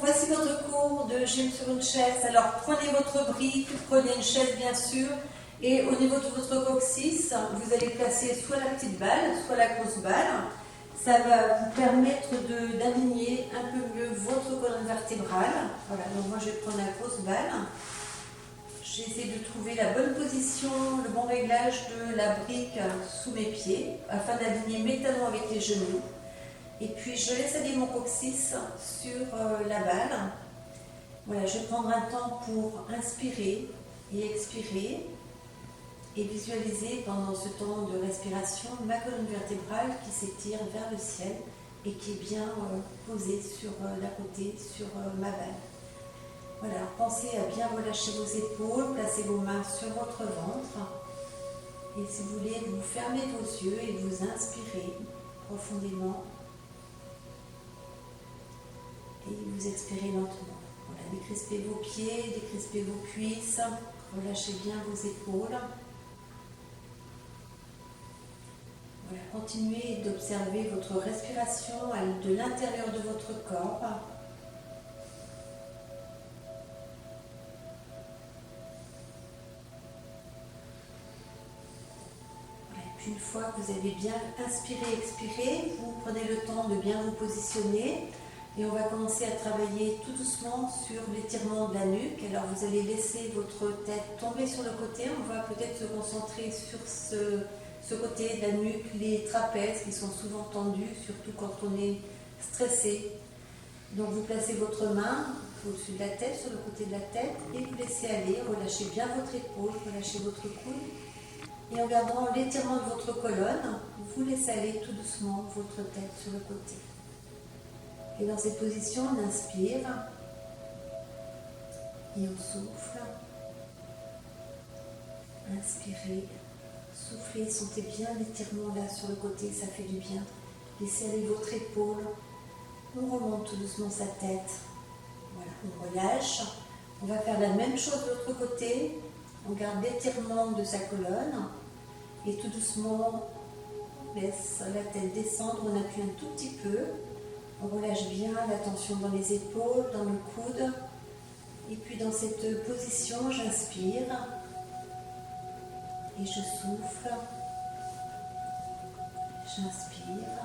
voici votre cours de gym sur une chaise. Alors prenez votre brique, prenez une chaise bien sûr, et au niveau de votre coccyx, vous allez placer soit la petite balle, soit la grosse balle. Ça va vous permettre d'aligner un peu mieux votre colonne vertébrale. Voilà, donc moi je vais prendre la grosse balle. J'essaie de trouver la bonne position, le bon réglage de la brique sous mes pieds, afin d'aligner mes talons avec les genoux. Et puis je laisse aller mon coccyx sur la balle. Voilà, je vais prendre un temps pour inspirer et expirer et visualiser pendant ce temps de respiration ma colonne vertébrale qui s'étire vers le ciel et qui est bien posée sur d'un côté sur ma balle. Voilà, alors pensez à bien relâcher vos épaules, placez vos mains sur votre ventre et si vous voulez, vous fermez vos yeux et vous inspirez profondément. Et vous expirez lentement. Voilà, décrispez vos pieds, décrispez vos cuisses, relâchez bien vos épaules. Voilà, continuez d'observer votre respiration de l'intérieur de votre corps. Voilà, et puis une fois que vous avez bien inspiré, expiré, vous prenez le temps de bien vous positionner. Et on va commencer à travailler tout doucement sur l'étirement de la nuque. Alors vous allez laisser votre tête tomber sur le côté. On va peut-être se concentrer sur ce côté de la nuque, les trapèzes qui sont souvent tendus, surtout quand on est stressé. Donc vous placez votre main au-dessus de la tête, sur le côté de la tête, et vous laissez aller, relâchez bien votre épaule, relâchez votre coude. Et en gardant l'étirement de votre colonne, vous laissez aller tout doucement votre tête sur le côté. Et dans cette position, on inspire et on souffle. Inspirez, soufflez, sentez bien l'étirement là sur le côté, ça fait du bien. Laissez aller votre épaule, on remonte tout doucement sa tête. Voilà, on relâche. On va faire la même chose de l'autre côté. On garde l'étirement de sa colonne et tout doucement, on laisse la tête descendre, on appuie un tout petit peu. On relâche bien la tension dans les épaules, dans le coude. Et puis dans cette position, j'inspire et je souffle. J'inspire,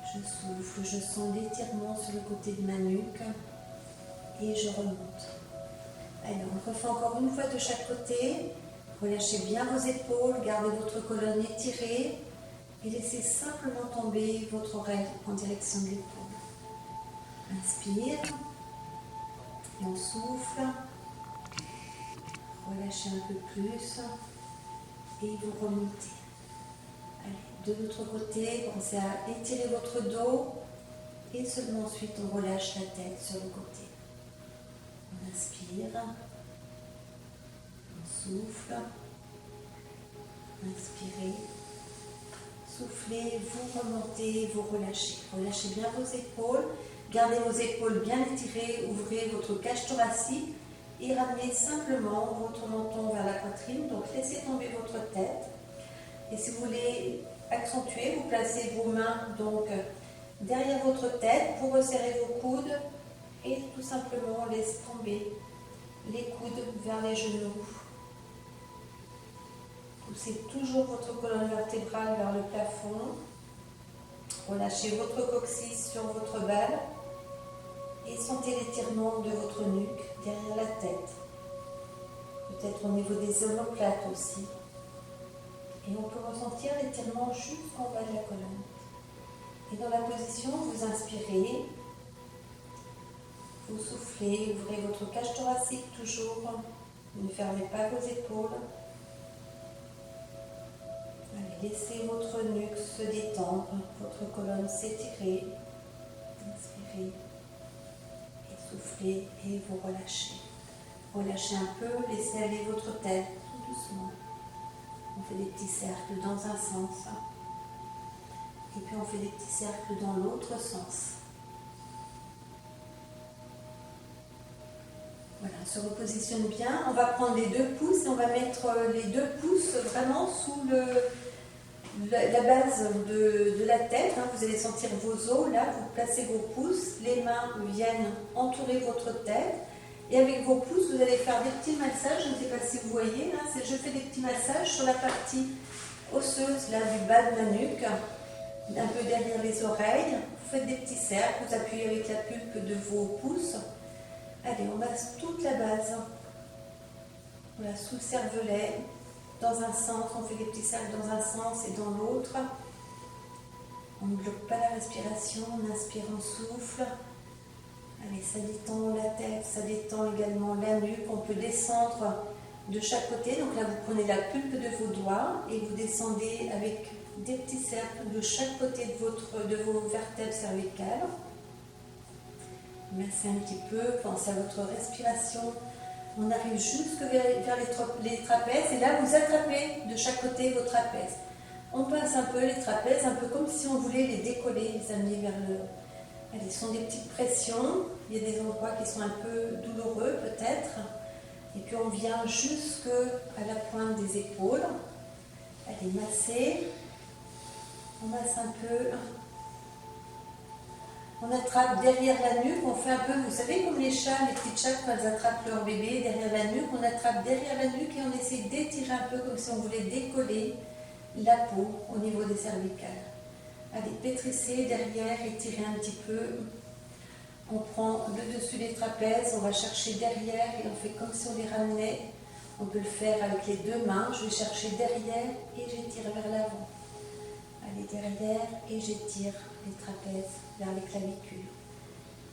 je souffle, je sens l'étirement sur le côté de ma nuque et je remonte. Alors, on refait encore une fois de chaque côté. Relâchez bien vos épaules, gardez votre colonne étirée. Et laissez simplement tomber votre oreille en direction de l'épaule. Inspire. Et on souffle. Relâchez un peu plus. Et vous remontez. Allez, de l'autre côté, pensez à étirer votre dos. Et seulement ensuite, on relâche la tête sur le côté. On inspire. On souffle. Inspirez. Soufflez, vous remontez, vous relâchez. Relâchez bien vos épaules. Gardez vos épaules bien étirées. Ouvrez votre cage thoracique et ramenez simplement votre menton vers la poitrine. Donc laissez tomber votre tête. Et si vous voulez accentuer, vous placez vos mains donc derrière votre tête. Vous resserrez vos coudes et tout simplement laissez tomber les coudes vers les genoux. Poussez toujours votre colonne vertébrale vers le plafond. Relâchez votre coccyx sur votre balle et sentez l'étirement de votre nuque derrière la tête. Peut-être au niveau des omoplates aussi. Et on peut ressentir l'étirement jusqu'en bas de la colonne. Et dans la position, vous inspirez, vous soufflez, ouvrez votre cage thoracique toujours. Ne fermez pas vos épaules. Laissez votre nuque se détendre, votre colonne s'étirer. Inspirez et soufflez et vous relâchez. Relâchez un peu, laissez aller votre tête tout doucement. On fait des petits cercles dans un sens et puis on fait des petits cercles dans l'autre sens. Voilà, on se repositionne bien. On va prendre les deux pouces et on va mettre les deux pouces vraiment la base de la tête, hein, vous allez sentir vos os, là, vous placez vos pouces, les mains viennent entourer votre tête, et avec vos pouces, vous allez faire des petits massages, je ne sais pas si vous voyez, là, je fais des petits massages sur la partie osseuse, là, du bas de la nuque, un peu derrière les oreilles, vous faites des petits cercles, vous appuyez avec la pulpe de vos pouces, allez, on masse toute la base, voilà, sous le cervelet, dans un sens, on fait des petits cercles dans un sens et dans l'autre. On ne bloque pas la respiration, on inspire, on souffle. Allez, ça détend la tête, ça détend également la nuque. On peut descendre de chaque côté. Donc là, vous prenez la pulpe de vos doigts et vous descendez avec des petits cercles de chaque côté de vos vertèbres cervicales. Massez un petit peu, pensez à votre respiration. On arrive jusque vers les trapèzes et là vous attrapez de chaque côté vos trapèzes. On passe un peu les trapèzes, un peu comme si on voulait les décoller, les amener vers le haut. Allez, ce sont des petites pressions, il y a des endroits qui sont un peu douloureux peut-être. Et puis on vient jusque à la pointe des épaules. Allez, masser. On masse un peu. On attrape derrière la nuque, on fait un peu, vous savez, comme les chats, les petites chattes, quand elles attrapent leur bébé derrière la nuque, on attrape derrière la nuque et on essaie d'étirer un peu comme si on voulait décoller la peau au niveau des cervicales. Allez, pétrissez derrière, étirez un petit peu. On prend le dessus des trapèzes, on va chercher derrière et on fait comme si on les ramenait. On peut le faire avec les deux mains. Je vais chercher derrière et j'étire vers l'avant. Allez, derrière et j'étire les trapèzes vers les clavicules.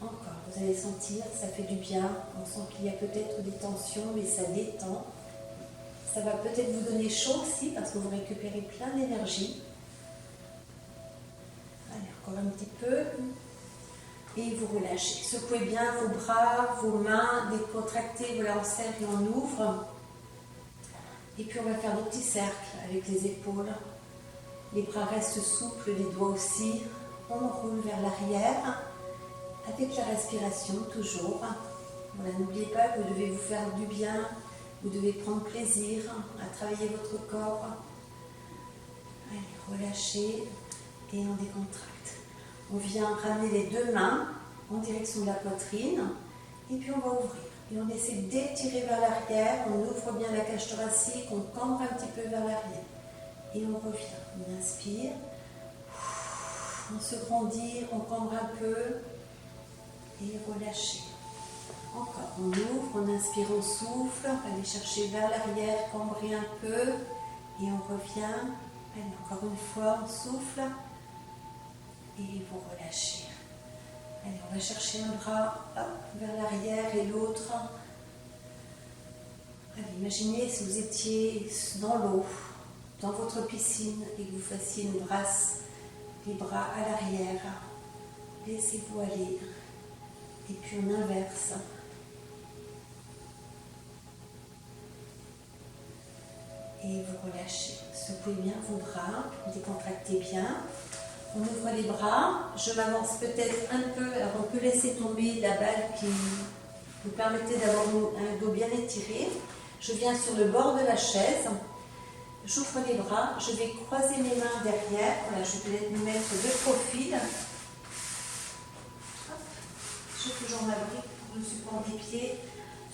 Encore, vous allez sentir, ça fait du bien. On sent qu'il y a peut-être des tensions, mais ça détend. Ça va peut-être vous donner chaud aussi parce que vous récupérez plein d'énergie. Allez, encore un petit peu. Et vous relâchez. Secouez bien vos bras, vos mains, décontractez, voilà, on serre et on ouvre. Et puis on va faire des petits cercles avec les épaules. Les bras restent souples, les doigts aussi. On roule vers l'arrière, avec la respiration toujours. Voilà, n'oubliez pas que vous devez vous faire du bien, vous devez prendre plaisir à travailler votre corps. Allez, relâchez et on décontracte. On vient ramener les deux mains en direction de la poitrine et puis on va ouvrir. Et on essaie d'étirer vers l'arrière, on ouvre bien la cage thoracique, on cambre un petit peu vers l'arrière. Et on revient, on inspire, on se grandit, on cambre un peu et relâchez. Encore, on ouvre, on inspire, on souffle, allez chercher vers l'arrière, cambrer un peu et on revient. Allez, encore une fois, on souffle et vous relâchez. Allez, on va chercher un bras vers l'arrière et l'autre. Allez, imaginez si vous étiez dans l'eau, dans votre piscine et que vous fassiez une brasse, les bras à l'arrière. Laissez-vous aller. Et puis on inverse. Et vous relâchez. Secouez bien vos bras, décontractez bien. On ouvre les bras. Je m'avance peut-être un peu. Alors on peut laisser tomber la balle qui vous permettait d'avoir un dos bien étiré. Je viens sur le bord de la chaise. J'ouvre les bras. Je vais croiser mes mains derrière. Voilà, je vais peut-être me mettre de profil. J'ai toujours ma brique pour le support des pieds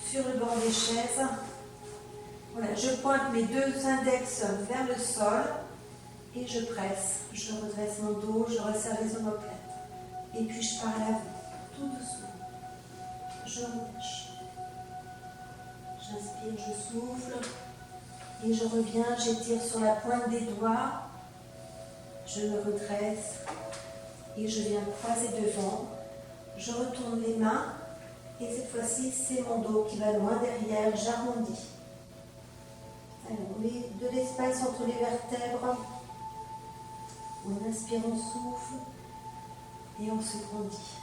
sur le bord des chaises. Voilà, je pointe mes deux index vers le sol et je presse. Je redresse mon dos, je resserre les omoplates. Et puis je pars à l'avant, tout doucement. Je relâche. J'inspire, je souffle. Et je reviens, j'étire sur la pointe des doigts. Je me redresse et je viens croiser devant. Je retourne les mains et cette fois-ci, c'est mon dos qui va loin derrière. J'arrondis. Alors, on met de l'espace entre les vertèbres. On inspire, on souffle et on se grandit.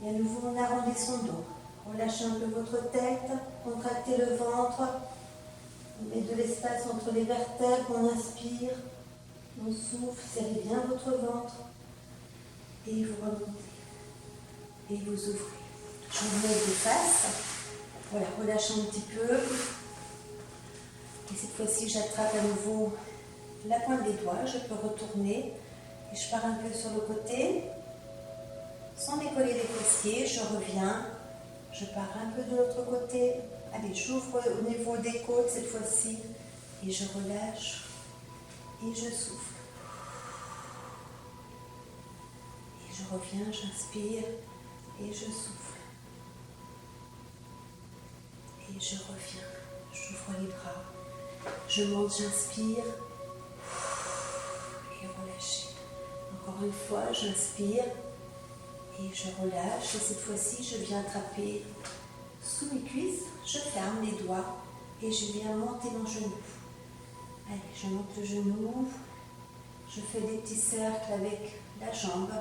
Et à nouveau, on arrondit son dos. Relâchez un peu votre tête, contractez le ventre. On met de l'espace entre les vertèbres, on inspire, on souffle, serrez bien votre ventre. Et vous remontez. Et vous ouvrez. Je vous mets de face. Voilà, relâchez un petit peu. Et cette fois-ci, j'attrape à nouveau la pointe des doigts, je peux retourner et je pars un peu sur le côté. Sans décoller les fessiers, je reviens, je pars un peu de l'autre côté. Allez, j'ouvre au niveau des côtes cette fois-ci et je relâche et je souffle. Et je reviens, j'inspire et je souffle. Et je reviens, j'ouvre les bras, je monte, j'inspire et relâche. Encore une fois, j'inspire et je relâche. Et cette fois-ci, je viens attraper sous mes cuisses, je ferme les doigts et je viens monter mon genou. Allez, je monte le genou, je fais des petits cercles avec la jambe.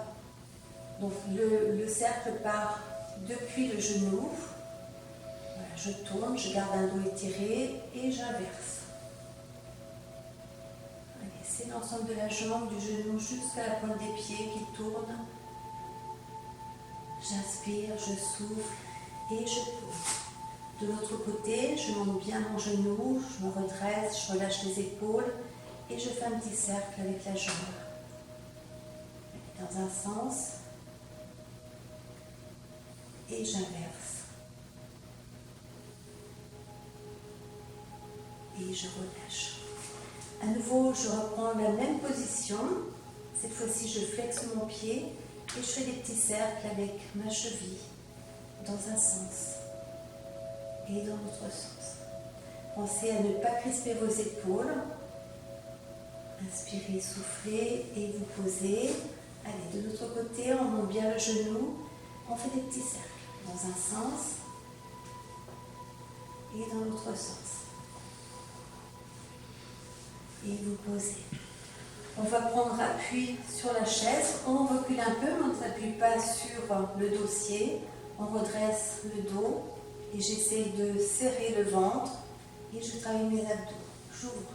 Donc le cercle part depuis le genou. Voilà, je tourne, je garde un dos étiré et j'inverse. Allez, c'est l'ensemble de la jambe, du genou jusqu'à la pointe des pieds qui tourne. J'inspire, je souffle et je pose. De l'autre côté, je monte bien mon genou, je me redresse, je relâche les épaules et je fais un petit cercle avec la jambe. Dans un sens et j'inverse. Et je relâche. À nouveau, je reprends la même position. Cette fois-ci, je flexe mon pied et je fais des petits cercles avec ma cheville dans un sens et dans l'autre sens. Pensez à ne pas crisper vos épaules. Inspirez, soufflez et vous posez. Allez, de l'autre côté, on monte bien le genou. On fait des petits cercles dans un sens et dans l'autre sens. Et vous posez. On va prendre appui sur la chaise. On recule un peu, mais on ne s'appuie pas sur le dossier. On redresse le dos et j'essaie de serrer le ventre et je travaille mes abdos. J'ouvre,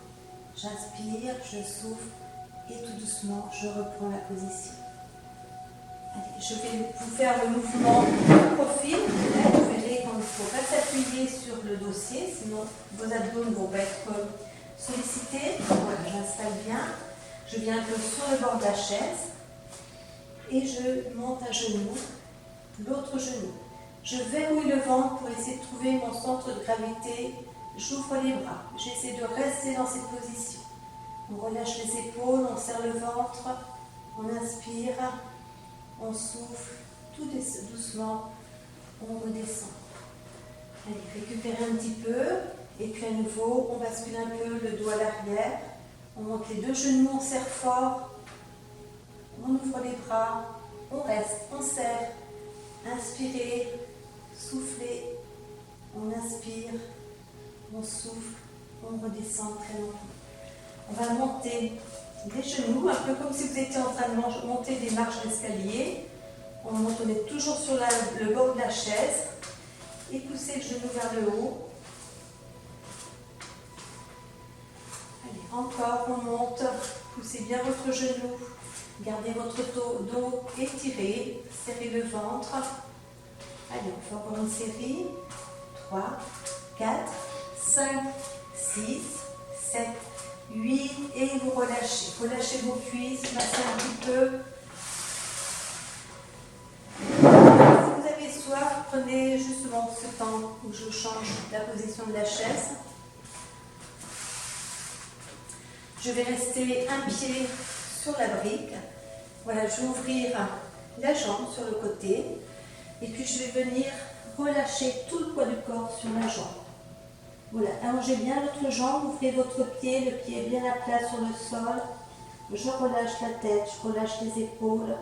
j'inspire, je souffle et tout doucement, je reprends la position. Allez, je vais vous faire le mouvement de profil. Là, vous verrez qu'il ne faut pas s'appuyer sur le dossier, sinon vos abdos ne vont pas être sollicités. Voilà, j'installe bien. Je viens un peu sur le bord de la chaise et je monte un genou, l'autre genou. Je verrouille le ventre pour essayer de trouver mon centre de gravité. J'ouvre les bras. J'essaie de rester dans cette position. On relâche les épaules, on serre le ventre, on inspire, on souffle, tout doucement, on redescend. Allez, récupérez un petit peu et puis à nouveau, on bascule un peu le dos à l'arrière. On monte les deux genoux, on serre fort, on ouvre les bras, on reste, on serre. Inspirez, soufflez, on inspire, on souffle, on redescend très lentement. On va monter les genoux, un peu comme si vous étiez en train de monter des marches d'escalier. On monte, on est toujours sur le bord de la chaise et poussez le genou vers le haut. Allez, encore, on monte, poussez bien votre genou, gardez votre dos étiré, serrez le ventre. Allez, on fait encore une série. 3, 4, 5, 6, 7, 8 et vous relâchez. Relâchez vos cuisses, massez un petit peu. Si vous avez soif, prenez justement ce temps où je change la position de la chaise. Je vais rester un pied sur la brique. Voilà, je vais ouvrir la jambe sur le côté. Et puis je vais venir relâcher tout le poids du corps sur la jambe. Voilà, allongez bien l'autre jambe, ouvrez votre pied, le pied est bien à plat sur le sol. Je relâche la tête, je relâche les épaules.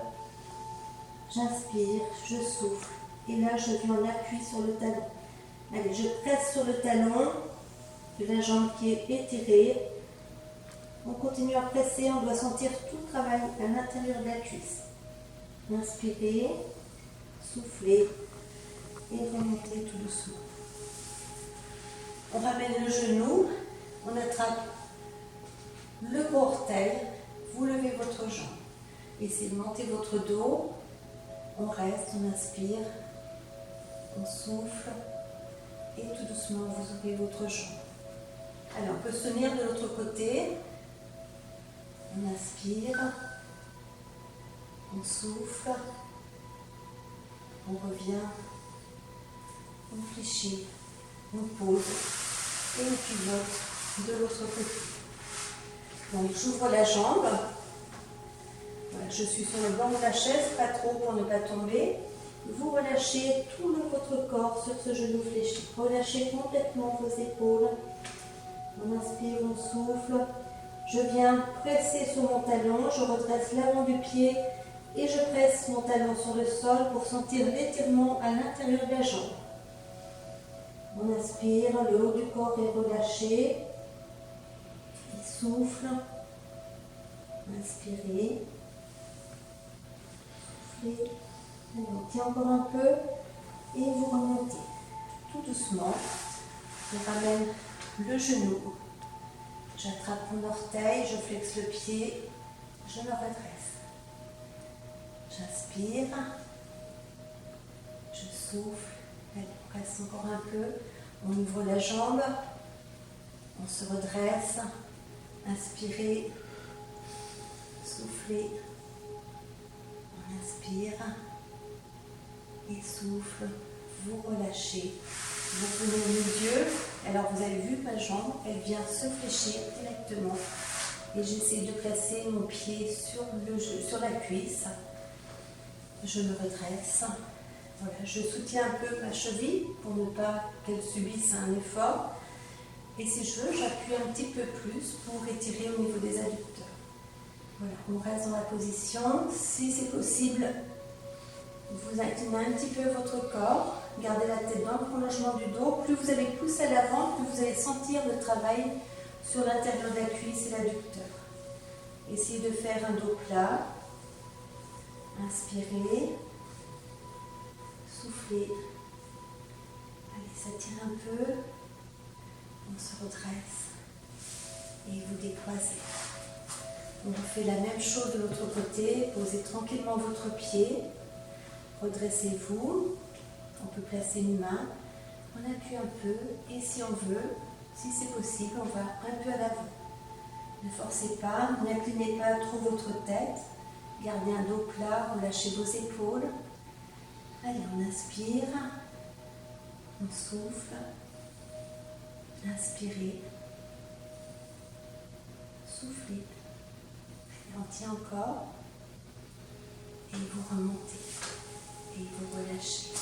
J'inspire, je souffle. Et là, je viens en appui sur le talon. Allez, je presse sur le talon de la jambe qui est étirée. On continue à presser, on doit sentir tout le travail à l'intérieur de la cuisse. Inspirez, soufflez et remontez tout doucement. On ramène le genou, on attrape le gros orteil, vous levez votre jambe. Essayez de monter votre dos, on reste, on inspire, on souffle et tout doucement vous ouvrez votre jambe. Allez, on peut se tenir de l'autre côté. On inspire. On souffle. On revient. On fléchit. On pose. Et on pivote de l'autre côté. Donc j'ouvre la jambe. Voilà, je suis sur le banc de la chaise, pas trop pour ne pas tomber. Vous relâchez tout votre corps sur ce genou fléchi. Relâchez complètement vos épaules. On inspire, on souffle. Je viens presser sur mon talon, je redresse l'avant du pied et je presse mon talon sur le sol pour sentir l'étirement à l'intérieur de la jambe. On inspire, le haut du corps est relâché. Il souffle. Inspirez. Soufflez. Allez, on tient encore un peu et vous remontez. Tout doucement, je ramène le genou. J'attrape mon orteil, je flexe le pied, je me redresse. J'inspire. Je souffle. Allez, on reste encore un peu. On ouvre la jambe. On se redresse. Inspirez. Soufflez. On inspire. Et souffle. Vous relâchez. Vous prenez les yeux. Alors vous avez vu ma jambe, elle vient se fléchir directement. Et j'essaie de placer mon pied sur la cuisse. Je me redresse. Voilà, je soutiens un peu ma cheville pour ne pas qu'elle subisse un effort. Et si je veux, j'appuie un petit peu plus pour étirer au niveau des adducteurs. Voilà, on reste dans la position. Si c'est possible, vous inclinez un petit peu votre corps. Gardez la tête dans le prolongement du dos. Plus vous allez pousser à l'avant, plus vous allez sentir le travail sur l'intérieur de la cuisse et l'adducteur. Essayez de faire un dos plat. Inspirez. Soufflez. Allez, ça tire un peu. On se redresse. Et vous décroisez. On refait la même chose de l'autre côté. Posez tranquillement votre pied. Redressez-vous. On peut placer une main. On appuie un peu. Et si on veut, si c'est possible, on va un peu à l'avant. Ne forcez pas. N'inclinez pas trop votre tête. Gardez un dos plat. Relâchez vos épaules. Allez, on inspire. On souffle. Inspirez. Soufflez. On tient encore. Et vous remontez. Et vous relâchez.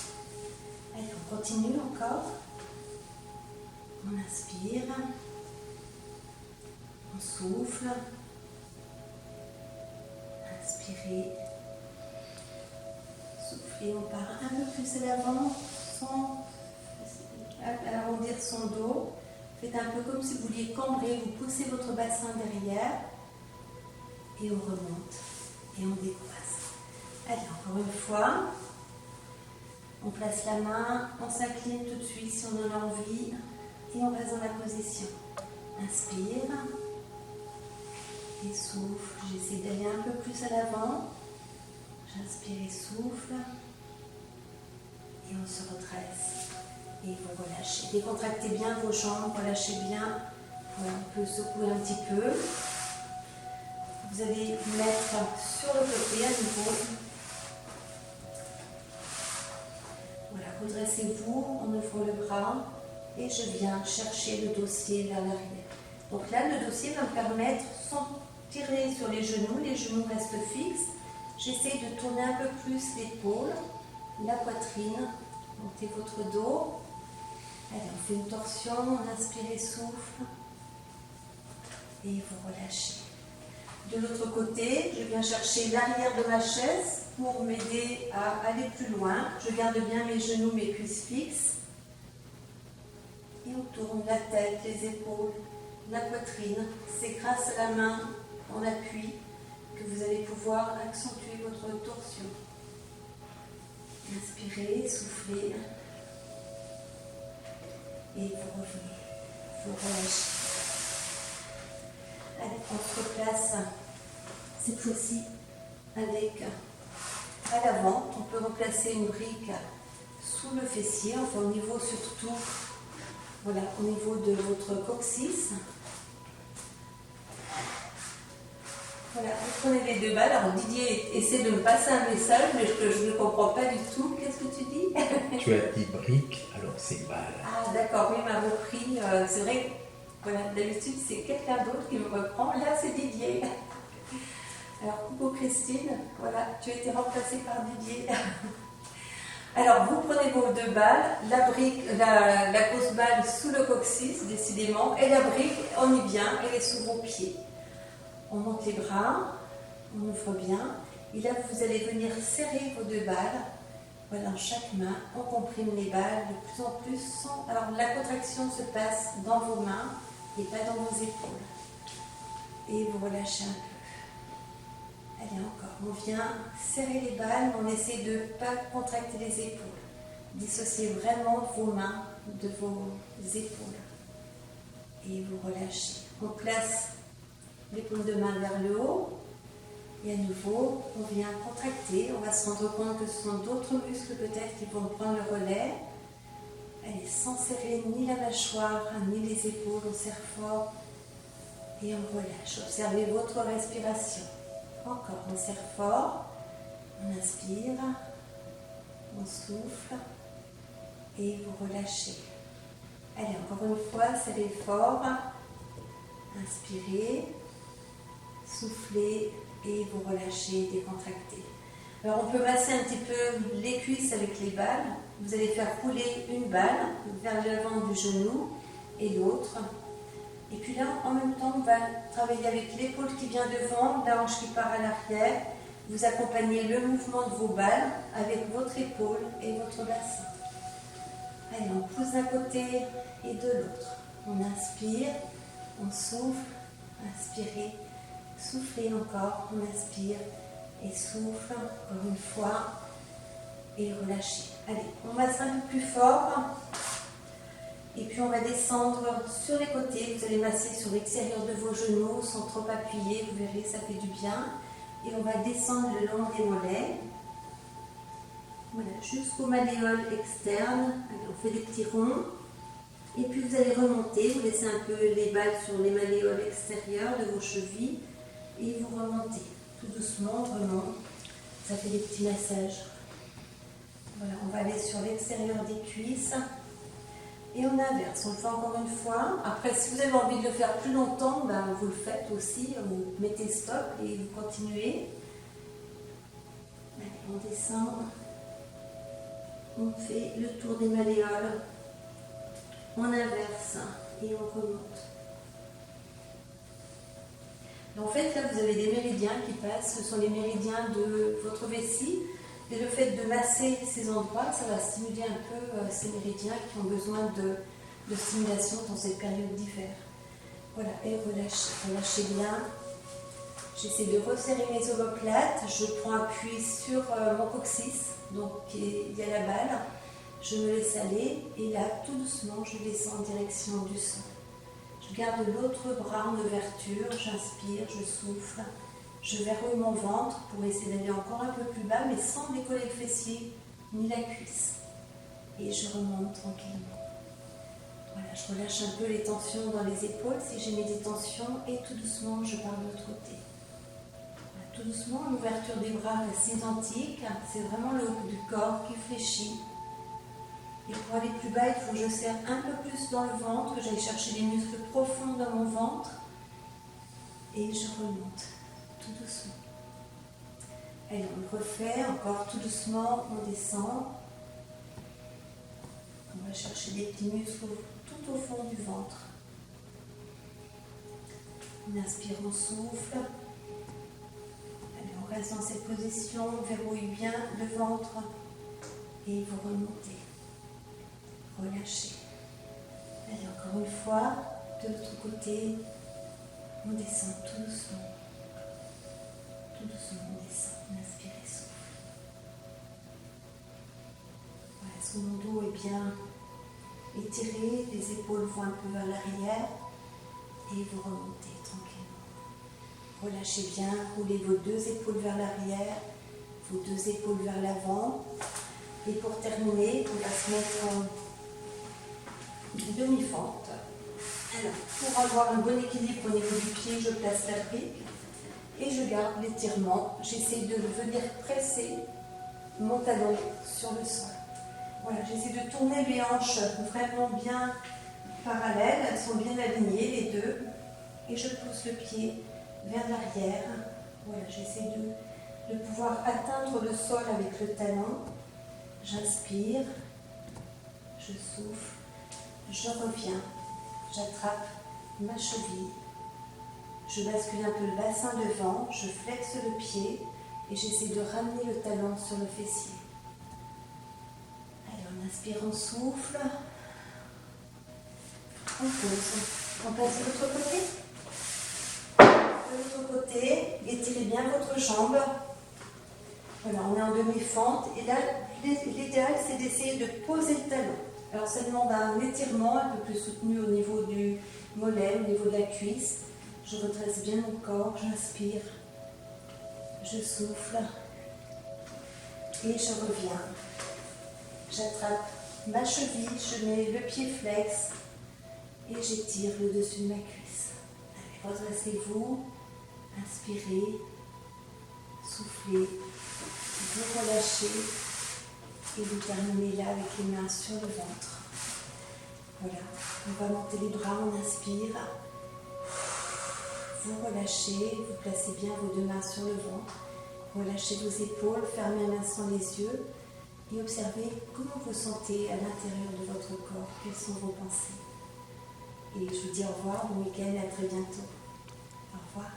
Allez, on continue encore. On inspire. On souffle. Inspirez. Soufflez, on part un peu plus à l'avant sans arrondir son dos. Faites un peu comme si vous vouliez cambrer, vous poussez votre bassin derrière et on remonte et on décroise. Allez, encore une fois, on place la main, on s'incline tout de suite si on en a envie et on reste dans la position. Inspire et souffle. J'essaie d'aller un peu plus à l'avant. J'inspire et souffle et on se redresse. Et vous relâchez. Décontractez bien vos jambes, relâchez bien. Voilà, on peut secouer un petit peu. Vous allez mettre sur le côté à nouveau. Voilà, redressez-vous, on ouvre le bras et je viens chercher le dossier vers l'arrière. Donc là, le dossier va me permettre, sans tirer sur les genoux restent fixes. J'essaie de tourner un peu plus l'épaule, la poitrine, montez votre dos. Allez, on fait une torsion, on inspire et souffle. Et vous relâchez. De l'autre côté, je viens chercher l'arrière de ma chaise pour m'aider à aller plus loin. Je garde bien mes genoux, mes cuisses fixes. Et on tourne la tête, les épaules, la poitrine. C'est grâce à la main en appui que vous allez pouvoir accentuer votre torsion. Inspirez, soufflez. Et vous revenez, vous relâchez. Allez, on se replace cette fois-ci avec à l'avant. On peut replacer une brique sous le fessier, enfin au niveau surtout Voilà, au niveau de votre coccyx. Voilà, vous prenez les deux balles. Alors Didier essaie de me passer un message, mais je ne comprends pas du tout. Qu'est-ce que tu dis? Tu as dit briques, alors c'est balles. Ah d'accord, oui, il m'a repris. C'est vrai, voilà, d'habitude c'est quelqu'un d'autre qui me reprend. Là c'est Didier. Alors coucou Christine, voilà, tu as été remplacée par Didier. Alors vous prenez vos deux balles, la brique, la grosse balle sous le coccyx, décidément, et la brique, on y vient, elle est sous vos pieds. On monte les bras, on ouvre bien, et là vous allez venir serrer vos deux balles. Voilà, en chaque main, on comprime les balles de plus en plus. Alors la contraction se passe dans vos mains et pas dans vos épaules. Et vous relâchez un peu. Allez, encore. On vient serrer les balles, mais on essaie de ne pas contracter les épaules. Dissociez vraiment vos mains de vos épaules. Et vous relâchez. On place les paumes de main vers le haut. Et à nouveau, on vient contracter. On va se rendre compte que ce sont d'autres muscles peut-être qui vont prendre le relais. Allez, sans serrer ni la mâchoire, ni les épaules, on serre fort et on relâche. Observez votre respiration. Encore, on serre fort, on inspire, on souffle et vous relâchez. Allez, encore une fois, serrez fort, inspirez, soufflez et vous relâchez, décontractez. Alors on peut masser un petit peu les cuisses avec les balles. Vous allez faire rouler une balle vers l'avant du genou et l'autre. Et puis là, en même temps, on va travailler avec l'épaule qui vient devant, la hanche qui part à l'arrière. Vous accompagnez le mouvement de vos balles avec votre épaule et votre bassin. Allez, on pousse d'un côté et de l'autre. On inspire, on souffle, inspirez, soufflez encore, on inspire et souffle encore une fois et relâchez. Allez, on masse un peu plus fort. Et puis on va descendre sur les côtés, vous allez masser sur l'extérieur de vos genoux sans trop appuyer, vous verrez, ça fait du bien. Et on va descendre le long des mollets, voilà, jusqu'aux malléoles externes. Allez, on fait des petits ronds. Et puis vous allez remonter, vous laissez un peu les balles sur les malléoles extérieures de vos chevilles. Et vous remontez, tout doucement, on remonte. Ça fait des petits massages. Voilà, on va aller sur l'extérieur des cuisses. Et on inverse, on le fait encore une fois. Après, si vous avez envie de le faire plus longtemps, ben, vous le faites aussi. Vous mettez stop et vous continuez. Allez, on descend. On fait le tour des malléoles. On inverse et on remonte. En fait, là, vous avez des méridiens qui passent. Ce sont les méridiens de votre vessie. Et le fait de masser ces endroits, ça va stimuler un peu ces méridiens qui ont besoin de stimulation dans cette période d'hiver. Voilà, et relâchez, relâchez bien. J'essaie de resserrer mes omoplates. Je prends appui sur mon coccyx, donc il y a la balle. Je me laisse aller et là, tout doucement, je descends en direction du sol. Je garde l'autre bras en ouverture, j'inspire, je souffle. Je verrouille mon ventre pour essayer d'aller encore un peu plus bas, mais sans décoller le fessier ni la cuisse. Et je remonte tranquillement. Voilà, je relâche un peu les tensions dans les épaules si j'ai mis des tensions et tout doucement, je pars de l'autre côté. Voilà, tout doucement, l'ouverture des bras reste identique. C'est vraiment le haut du corps qui fléchit. Et pour aller plus bas, il faut que je serre un peu plus dans le ventre, que j'aille chercher les muscles profonds dans mon ventre. Et je remonte. Tout doucement. Allez, on refait encore tout doucement, on descend. On va chercher des petits muscles tout au fond du ventre. On inspire, on souffle. Allez, on reste dans cette position, on verrouille bien le ventre et vous remontez. Relâchez. Allez, encore une fois, de l'autre côté, on descend tout doucement. Tout doucement, on descend, on inspire et souffle. Voilà, est-ce que mon dos est bien étiré, les épaules vont un peu vers l'arrière et vous remontez tranquillement. Relâchez bien, roulez vos deux épaules vers l'arrière, vos deux épaules vers l'avant. Et pour terminer, on va se mettre demi-fente. Alors, pour avoir un bon équilibre au niveau du pied, je place la brique et je garde l'étirement. J'essaie de venir presser mon talon sur le sol. Voilà, j'essaie de tourner les hanches vraiment bien parallèles, elles sont bien alignées les deux. Et je pousse le pied vers l'arrière. Voilà, j'essaie de pouvoir atteindre le sol avec le talon. J'inspire, je souffle, je reviens, j'attrape ma cheville. Je bascule un peu le bassin devant, je flexe le pied et j'essaie de ramener le talon sur le fessier. Allez, on inspire, on souffle. On pose. On passe de l'autre côté. De l'autre côté, étirez bien votre jambe. Voilà, on est en demi-fente. Et là, l'idéal, c'est d'essayer de poser le talon. Alors, ça demande un étirement un peu plus soutenu au niveau du mollet, au niveau de la cuisse. Je redresse bien mon corps, j'inspire, je souffle et je reviens. J'attrape ma cheville, je mets le pied flex et j'étire le dessus de ma cuisse. Allez, redressez-vous, inspirez, soufflez, vous relâchez et vous terminez là avec les mains sur le ventre. Voilà, on va monter les bras, on inspire. Vous relâchez, vous placez bien vos deux mains sur le ventre, relâchez vos épaules, fermez un instant les yeux et observez comment vous sentez à l'intérieur de votre corps, quelles sont vos pensées. Et je vous dis au revoir, bon week-end et à très bientôt. Au revoir.